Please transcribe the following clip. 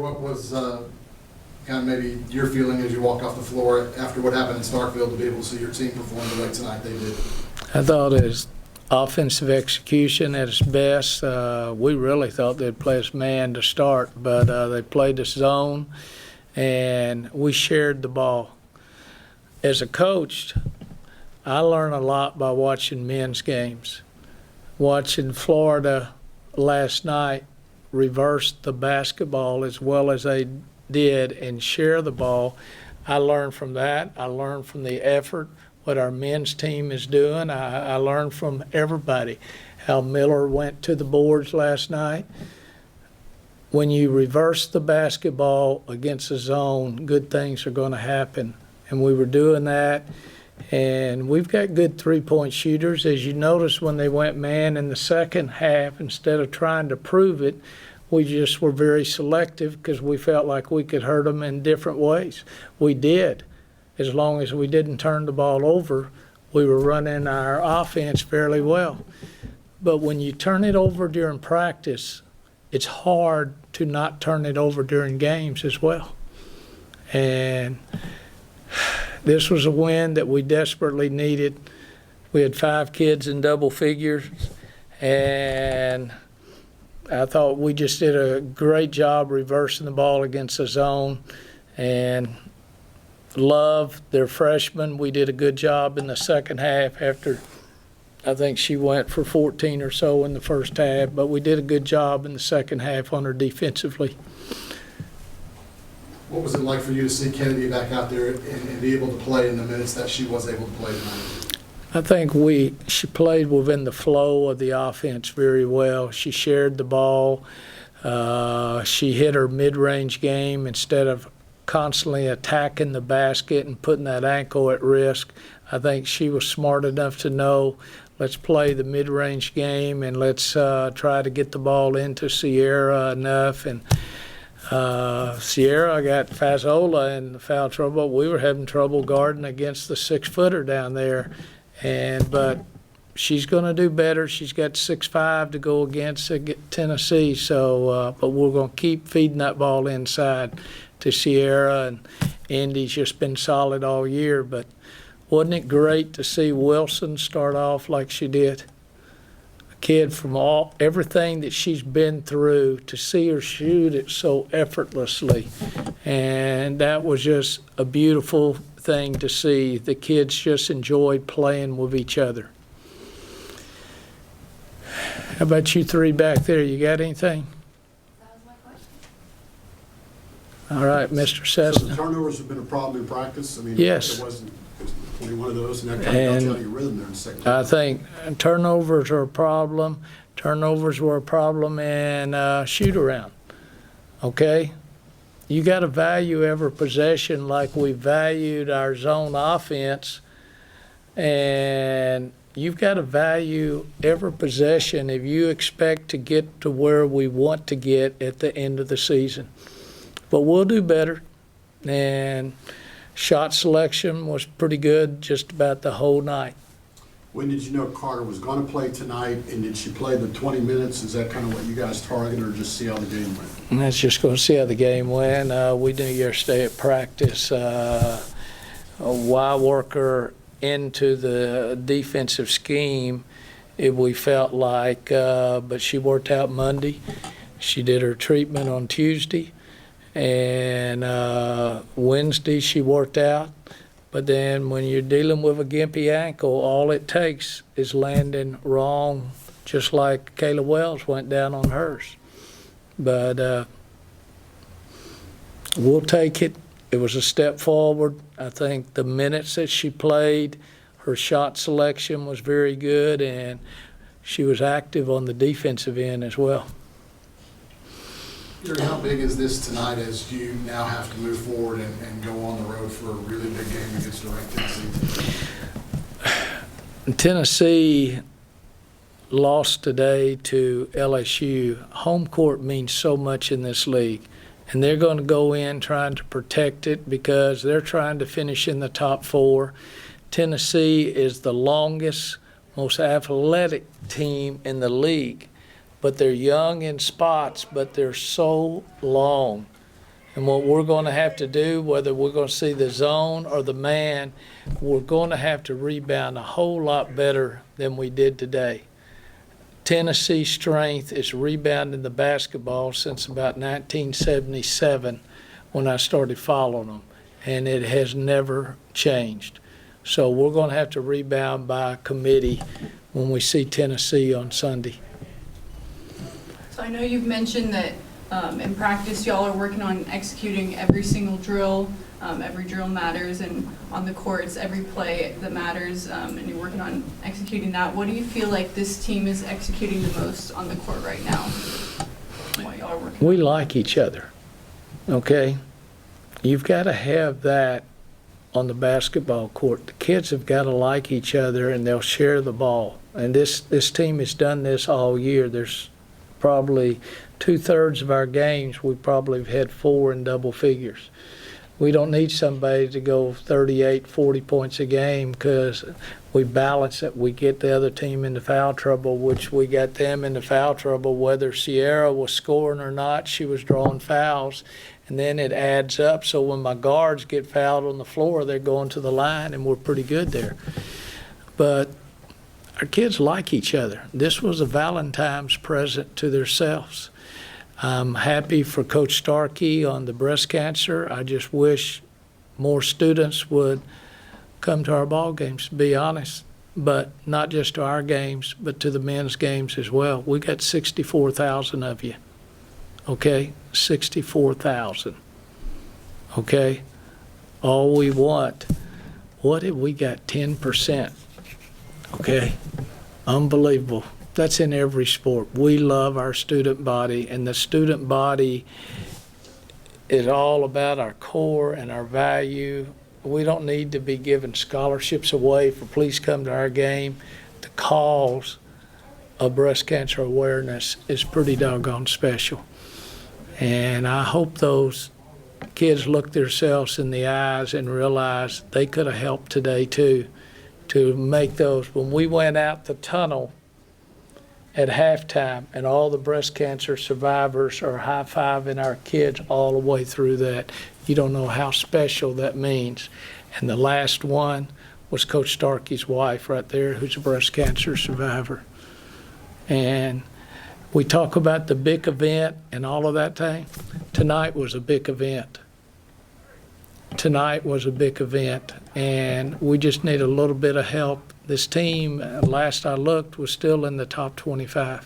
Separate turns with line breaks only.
what was kind of maybe your feeling as you walked off the floor after what happened in Starkville to be able to see your team perform the way tonight they did?
I thought his offensive execution at its best. We really thought they'd play us man to start, but they played us zone, and we shared the ball. As a coach, I learn a lot by watching men's games. Watching Florida last night reverse the basketball as well as they did and share the ball, I learned from that. I learned from the effort, what our men's team is doing. I learned from everybody how Miller went to the boards last night. When you reverse the basketball against the zone, good things are going to happen. And we were doing that. And we've got good three-point shooters. As you notice, when they went man in the second half, instead of trying to prove it, we just were very selective because we felt like we could hurt them in different ways. We did. As long as we didn't turn the ball over, we were running our offense fairly well. But when you turn it over during practice, it's hard to not turn it over during games as well. And this was a win that we desperately needed. We had 5 kids in double figures, and I thought we just did a great job reversing the ball against the zone. And Love, their freshman, we did a good job in the second half after I think she went for 14 or so in the first half, but we did a good job in the second half on her defensively.
What was it like for you to see Kennedy back out there and be able to play in the minutes that she was able to play tonight?
I think she played within the flow of the offense very well. She shared the ball. She hit her mid-range game instead of constantly attacking the basket and putting that ankle at risk. I think she was smart enough to know, let's play the mid-range game and let's try to get the ball into Sierra enough. And Sierra got Fazola in foul trouble. We were having trouble guarding against the 6-footer down there. But she's going to do better. She's got 6'5" to go against Tennessee. So, but we're going to keep feeding that ball inside to Sierra, and Indy's just been solid all year. But wasn't it great to see Wilson start off like she did? A kid from everything that she's been through, to see her shoot it so effortlessly, and that was just a beautiful thing to see. The kids just enjoyed playing with each other. How about you three back there? You got anything?
That was my question.
All right, Mr.
So
Cessna.
the turnovers have been a problem in practice? I mean,
Yes.
It wasn't 21 of those, and that kind of got you out of your rhythm there in the second half.
I think turnovers are a problem. Turnovers were a problem in shoot-around, okay? You got to value every possession like we valued our zone offense, and you've got to value every possession if you expect to get to where we want to get at the end of the season. But we'll do better, and shot selection was pretty good just about the whole night.
When did you know Carter was going to play tonight, and did she play the 20 minutes? Is that kind of what you guys targeted, or just see how the game went?
And that's just going to see how the game went. We knew yesterday at practice why work her into the defensive scheme if we felt like, but she worked out Monday. She did her treatment on Tuesday, and Wednesday she worked out. But then when you're dealing with a gimpy ankle, all it takes is landing wrong, just like Kayla Wells went down on hers. But we'll take it. It was a step forward. I think the minutes that she played, her shot selection was very good, and she was active on the defensive end as well.
Gary, how big is this tonight as you now have to move forward and go on the road for a really big game against a ranked Tennessee?
Tennessee lost today to LSU. Home court means so much in this league, and they're going to go in trying to protect it because they're trying to finish in the top 4. Tennessee is the longest, most athletic team in the league. But they're young in spots, but they're so long. And what we're going to have to do, whether we're going to see the zone or the man, we're going to have to rebound a whole lot better than we did today. Tennessee's strength is rebounding the basketball since about 1977 when I started following them, and it has never changed. So we're going to have to rebound by committee when we see Tennessee on Sunday.
So I know you've mentioned that in practice y'all are working on executing every single drill. Every drill matters, and on the court it's every play that matters, and you're working on executing that. What do you feel like this team is executing the most on the court right now? What y'all are working
We like each other, okay? You've got to have that on the basketball court. The kids have got to like each other, and they'll share the ball. And this team has done this all year. There's probably 2/3 of our games we probably have had 4 in double figures. We don't need somebody to go 38, 40 points a game because we balance it. We get the other team into foul trouble, which we got them into foul trouble. Whether Sierra was scoring or not, she was drawing fouls. And then it adds up. So when my guards get fouled on the floor, they're going to the line, and we're pretty good there. But our kids like each other. This was a Valentine's present to themselves. I'm happy for Coach Starkey on the breast cancer. I just wish more students would come to our ball games, to be honest, but not just to our games, but to the men's games as well. We got 64,000 of you, okay? 64,000, okay? All we want, what if we got 10%, okay? Unbelievable. That's in every sport. We love our student body, and the student body is all about our core and our value. We don't need to be giving scholarships away for please come to our game. The cause of breast cancer awareness is pretty doggone special. And I hope those kids look themselves in the eyes and realize they could have helped today too, to make those. When we went out the tunnel at halftime, and all the breast cancer survivors are high-fiving our kids all the way through that. You don't know how special that means. And the last one was Coach Starkey's wife right there, who's a breast cancer survivor. And we talk about the big event and all of that thing. Tonight was a big event. Tonight was a big event, and we just need a little bit of help. This team, last I looked, was still in the top 25.